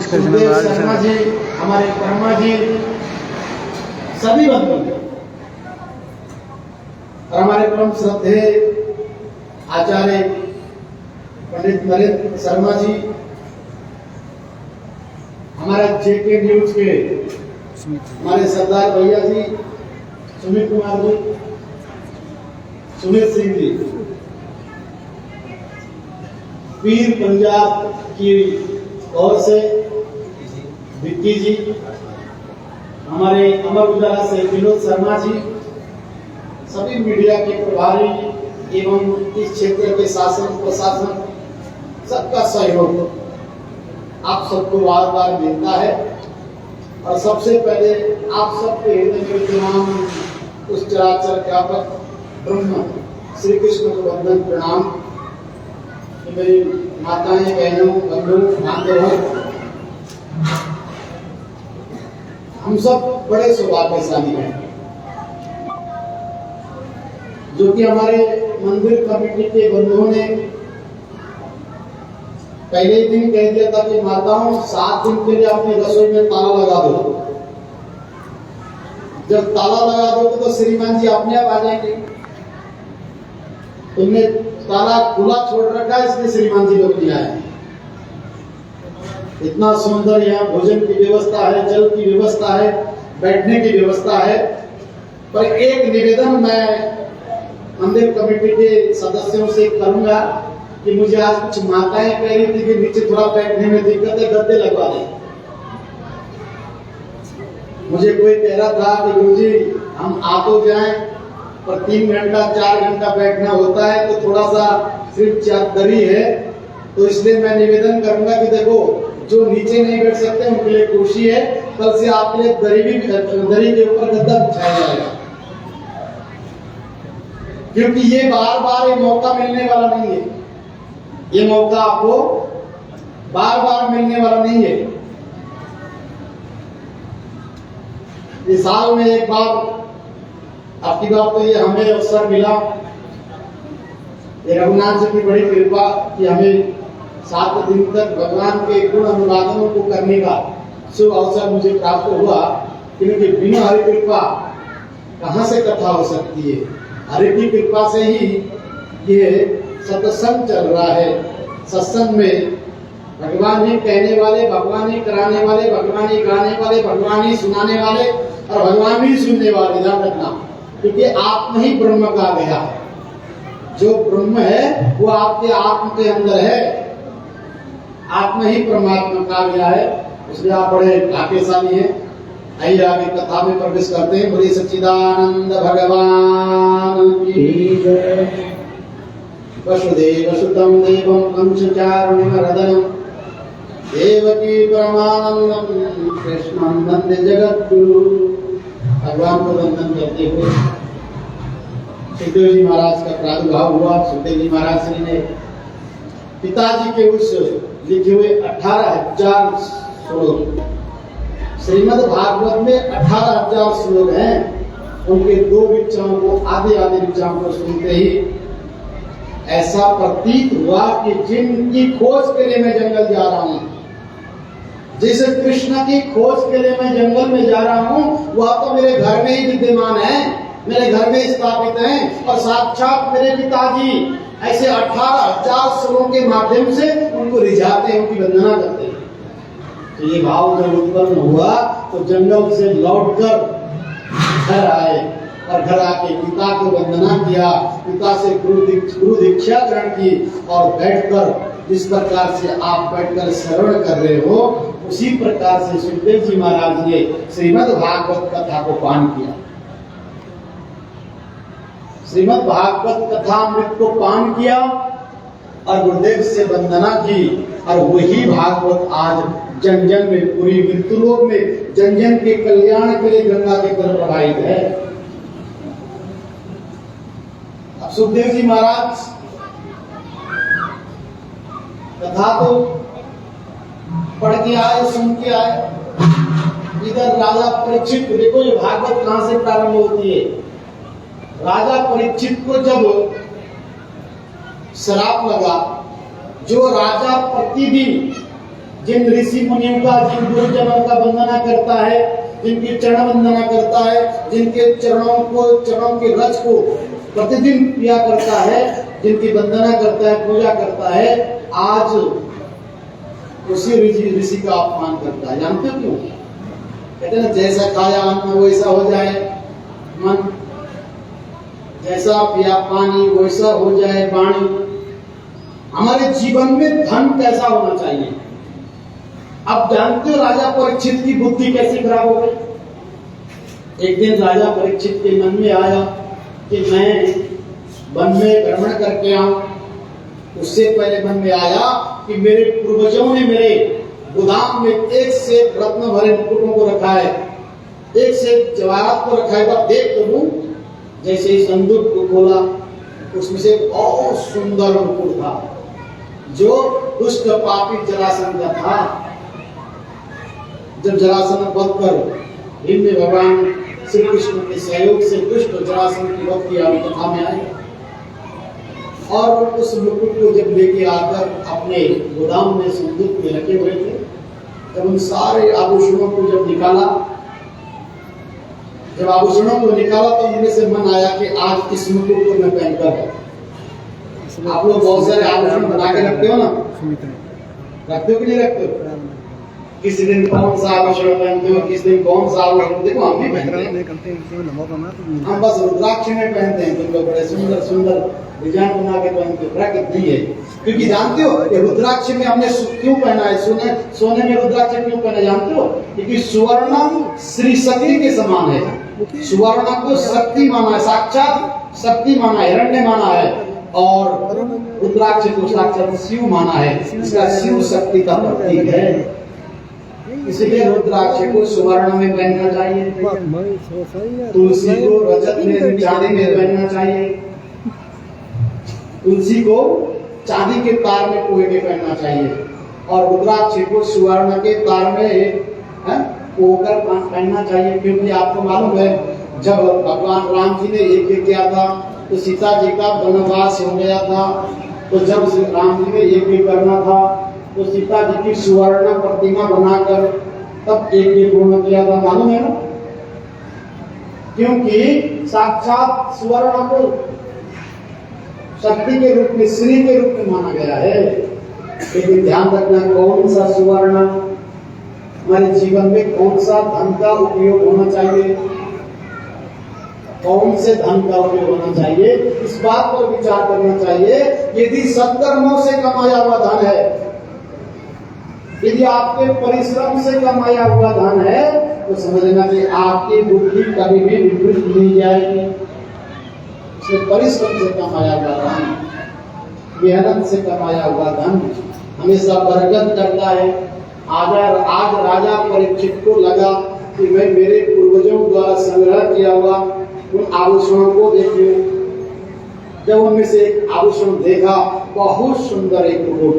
सुखदेव शर्मा जी, हमारे कर्मा जी, सभी बंधु और हमारे परम श्रद्धेय आचार्य पंडित नरेंद्र शर्मा जी, हमारे जेके न्यूज के हमारे सरदार भैया जी, सुमित कुमार जी, सुमित सिंह जी, पीर पंजाब की ओर से विक्की जी, हमारे अमर उजाला से विनोद शर्मा जी, सभी मीडिया के प्रभारी एवं इस क्षेत्र के शासन प्रशासन सबका सहयोग आप सबको बार बार मिलता है। और सबसे पहले आप सबके हृदय में विद्यमान उस चराचर व्यापक ब्रह्म श्री कृष्ण को वंदन प्रणाम। मेरी माताएं, बहनों, बंधु बांधव, हम सब बड़े सौभाग्यशाली हैं जो कि हमारे मंदिर कमेटी के बंधुओं ने पहले ही दिन कह दिया था कि माताओं 7 दिन के लिए अपनी रसोई में ताला लगा दो। जब ताला लगा दोगे तो श्रीमान जी अपने आप आ जाएंगे। तुमने ताला खुला छोड़ रखा है इसलिए श्रीमान जी लोग नहीं आए। इतना सुंदर यहाँ भोजन की व्यवस्था है, जल की व्यवस्था है, बैठने की व्यवस्था है। पर एक निवेदन मैं मंदिर कमेटी के सदस्यों से करूंगा कि मुझे आज कुछ माताएं कह रही थी कि नीचे थोड़ा बैठने में दिक्कत है, गद्दे लगवा दें। मुझे कोई कह रहा था कि गुरुजी हम आ तो जाएं पर 3 घंटा 4 घंटा बैठना होता है तो थोड़ा सा सिर्फ चादरी है, तो इसलिए मैं निवेदन करूंगा कि देखो जो नीचे नहीं बैठ सकते उनके लिए कुर्सी है, कल से आपके लिए दरी के ऊपर गद्दा बिछाया जाएगा। क्योंकि ये बार बार ये मौका मिलने वाला नहीं है, ये मौका आपको बार बार मिलने वाला नहीं है। इस साल में एक बार आपकी बात तो ये हमें अवसर मिला, रघुनाथ जी की बड़ी कृपा कि हमें 7 दिन तक भगवान के गुण अनुवादनों को करने का शुभ अवसर मुझे प्राप्त हुआ। क्योंकि बिना हरि कृपा कहाँ से कथा हो सकती है? हरि की कृपा से ही ये सत्संग चल रहा है। सत्संग में भगवान ही कहने वाले, भगवान ही कराने वाले, भगवान ही गाने वाले, भगवान ही सुनाने वाले और भगवान ही सुनने वाले। ध्यान रखना, क्योंकि आत्मा ही ब्रह्म का गया। जो ब्रह्म है वो आपके आत्मा के अंदर है, आत्मा ही परमात्मा का गया है। इसलिए आप बड़े भाग्यशाली हैं। आइए आगे कथा में प्रवेश करते हैं। बोलिए सच्चिदानंद भगवान की जय। वसुदेव सुतं देवं कंसचारुणिमर्दनं देवकी परमानंदं कृष्णं वंदे जगद्गुरु। भगवान को वंदन करते हुए सुखदेव जी महाराज का प्रादुर्भाव हुआ। सुखदेव जी महाराज श्री ने पिताजी के उस लिखे हुए 18,000 श्लोक, श्रीमद् भागवत में 18,000 श्लोक हैं। उनके 2 विचारों को, आधे विचारों को सुनते ही ऐसा प्रतीत हुआ कि जिनकी खोज के लिए मैं जंगल जा रहा हूँ, जिस कृष्ण की खोज के लिए मैं जंगल में जा रहा हूँ, वह तो मेरे घर में ही विद्यमान है, मेरे घर में स्थापित हैं। और साक्षात मेरे पिताजी ऐसे 18,000 श्लोकों के माध्यम से उनको रिझाते हैं, उनकी वंदना करते हैं। तो ये भाव जब उत्पन्न हुआ तो जंगल से लौटकर घर आए और घर आके पिता को वंदना किया, पिता से गुरु दीक्षा ग्रहण की और बैठकर जिस प्रकार से आप बैठकर श्रवण कर रहे हो उसी प्रकार से सुखदेव जी महाराज ने श्रीमद् भागवत कथा को पान किया। श्रीमद् भागवत कथामृत को पान किया और गुरुदेव से वंदना की। और वही भागवत आज जन जन में, पूरी मृत्युलोक में जन जन के कल्याण के लिए गंगा के तरफ प्रवाहित है। अब सुखदेव जी महाराज कथा तो पढ़ के आए, सुन के आए। इधर राजा परीक्षित, देखो ये भागवत कहां से प्रारंभ होती है। राजा परीक्षित को जब श्राप लगा, जो राजा प्रतिदिन जिन ऋषि मुनियों का, जिन गुरुजनों का वंदना करता है, जिनकी चरण वंदना करता है, जिनके चरणों के रज को प्रतिदिन किया करता है, जिनकी वंदना करता है, पूजा करता है, आज उसी ऋषि का अपमान करता है। जानते हो क्यों? कहते हैं ना, जैसा खाया अन्न वैसा हो जाए मन, जैसा पिया पानी वैसा हो जाए वाणी। हमारे जीवन में धन कैसा होना चाहिए? अब जानते हो राजा परीक्षित की बुद्धि कैसे खराब हो गई। एक दिन राजा परीक्षित के मन में आया कि मैं वन में भ्रमण करके आऊं। उससे पहले मन में आया कि मेरे पूर्वजों ने मेरे गोदाम में एक से रत्न भरे मुकुटों को रखा है, एक से जवाहरात को रखा है, देख तो लूं। जैसे ही संदूक को खोला, उसमें से बहुत सुंदर मुकुट था, जो दुष्ट पापी जरासंध का था। जब जरासंध वध पर भीम भगवान श्री कृष्ण के सहयोग से दुष्ट जरासंध की वध की कथा में आए, और उस मुकुट को जब लेके आकर अपने गोदाम में संदूक में रखे हुए थे, जब उन सारे आभूषणों को जब निकाला, तो उनमें से मन आया कि आज इस मुकुट को मैं पहनकर। आप लोग बहुत सारे आभूषण बना के रखते हो ना, रखते हो कि नहीं रखते हो? किसी दिन कौन सा आभूषण पहनते हो, किस दिन कौन सा आभूषण। देखो हम भी पहनते हैं, हम बस रुद्राक्ष में पहनते हैं। तुम लोग बड़े सुंदर सुंदर डिजाइन बना के पहनते हो, प्रकृति है। क्योंकि जानते हो कि रुद्राक्ष में हमने क्यों पहना है? सोने में रुद्राक्ष क्यों पहना? जानते हो? क्योंकि सुवर्ण श्री शक्ति के समान है। सुवर्ण को शक्ति माना है, साक्षात शक्ति माना है, हिरण्य माना है, और रुद्राक्ष को साक्षात शिव माना है। इसका शिव शक्ति का प्रतीक है, इसलिए रुद्राक्ष को सुवर्ण में पहनना चाहिए, तुलसी को रजत में, चांदी में पहनना चाहिए, तुलसी को चांदी के तार में पोए के पहनना चाहिए, और रुद्राक्ष को सुवर्ण के तार में पोकर पहनना चाहिए। क्योंकि आपको मालूम है, जब भगवान राम जी ने यज्ञ किया था तो सीता जी का वनवास हो गया था। तो जब राम जी ने यज्ञ करना था तो सीता जी की सुवर्ण प्रतिमा बनाकर तब यज्ञ पूर्ण किया था, मालूम है ना? क्योंकि साक्षात सुवर्ण को शक्ति के रूप में, श्री के रूप में माना गया है। लेकिन ध्यान रखना, कौन सा सुवर्ण हमारे जीवन में, कौन सा धन का उपयोग होना चाहिए, कौन से धन का उपयोग होना चाहिए, इस बात पर विचार करना चाहिए। यदि सत्कर्मों से कमाया हुआ धन है, यदि आपके परिश्रम से कमाया हुआ धन है, तो समझना कि आपकी बुद्धि कभी भी विपरीत नहीं जाएगी। परिश्रम से कमाया हुआ धन, मेहनत से कमाया हुआ धन हमेशा बरकत करता है। आज राजा परीक्षित को लगा कि मैं मेरे पूर्वजों द्वारा संग्रह किया हुआ उन आभूषणों को देखूं। जब उनमें से एक आभूषण देखा, बहुत सुंदर एक मुकुट,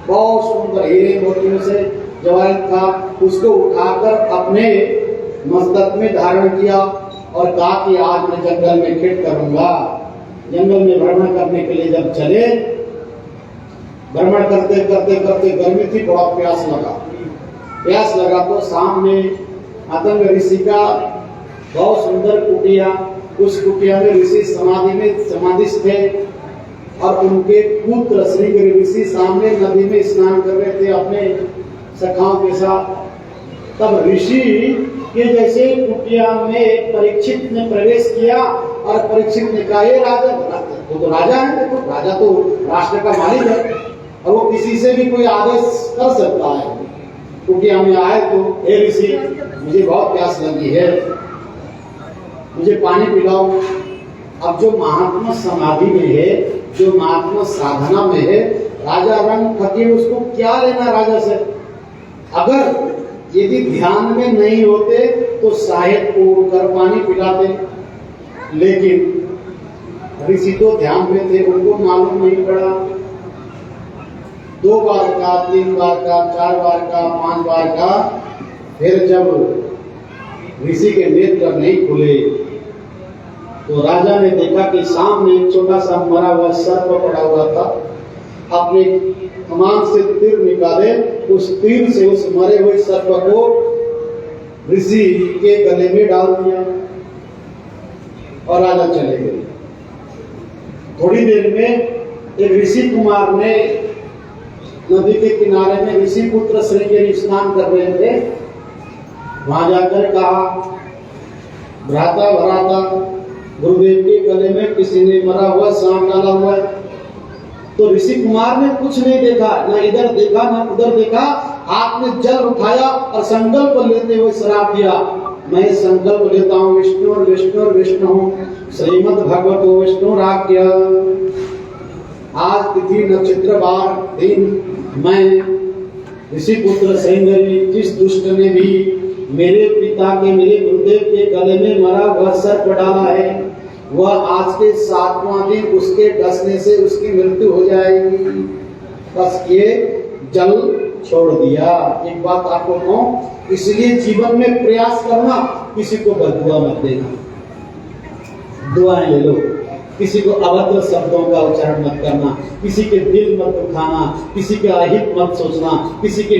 बहुत सुंदर हीरे मोतियों से जवाहर था, उसको उठाकर अपने मस्तक में धारण किया और कहा कि आज मैं जंगल में खेत करूंगा। जंगल में भ्रमण करने के लिए जब चले, भ्रमण करते करते करते गर्मी थी, बड़ा प्यास लगा तो सामने आतंग ऋषि का बहुत सुंदर कुटिया, उस कुटिया में ऋषि समाधिस्थ थे, और उनके पुत्र श्री ऋषि सामने नदी में स्नान कर रहे थे अपने सखाओं के साथ। तब ऋषि के जैसे कुटिया में परीक्षित ने प्रवेश किया, और परीक्षित ने कहा, ये राजा, वो तो राजा है, देखो राजा तो राष्ट्र का मालिक है, और वो किसी से भी कोई आदेश कर सकता है। कुटिया में आए तो, हे ऋषि, मुझे बहुत प्यास लगी है, मुझे पानी पिलाओ। अब जो महात्मा समाधि में है, जो महात्मा साधना में है, राजा रंग फकीर, उसको क्या लेना राजा से? अगर यदि ध्यान में नहीं होते तो शायद उड़कर पानी पिलाते, लेकिन ऋषि तो ध्यान में थे, उनको मालूम नहीं पड़ा। 2 बार का, 3 बार का, 4 बार का, 5 बार का, फिर जब ऋषि के नेत्र नहीं खुले तो राजा ने देखा कि सामने एक छोटा सा मरा हुआ सर्प पड़ा हुआ था। अपने कमान से तीर निकाले, उस तीर से उस मरे हुए सर्प को ऋषि के गले में डाल दिया और राजा चले गए। थोड़ी देर में एक ऋषि कुमार ने नदी के किनारे में ऋषि पुत्र श्रृंगेरी स्नान कर रहे थे। वहां जाकर कहा, भ्राता भ्राता, गुरुदेव के गले में किसी ने मरा हुआ सांप डाला हुआ है। तो ऋषि कुमार ने कुछ नहीं देखा, न इधर देखा न उधर देखा। हाथ में जल उठाया और संकल्प लेते हुए श्राप दिया, मैं संकल्प लेता हूँ विष्णु और विष्णु और विष्णु हूँ, श्रीमद भगवतो विष्णु राख्य। आज तिथि नक्षत्र वार दिन मैं ऋषि पुत्र श्रृंगेरी, जिस दुष्ट ने भी मेरे पिता के, मेरे गुरुदेव के गले में मरा हुआ सर्प डाला है, वह आज के 7वां दिन उसके डसने से उसकी मृत्यु हो जाएगी। बस ये जल छोड़ दिया। एक बात आपको कहूं, इसलिए जीवन में प्रयास करना, किसी को बददुआ मत देना, दुआएं ले लो। किसी को अभद्र शब्दों का उच्चारण मत करना, किसी के दिल मत दुखाना, किसी के अहित मत सोचना, किसी के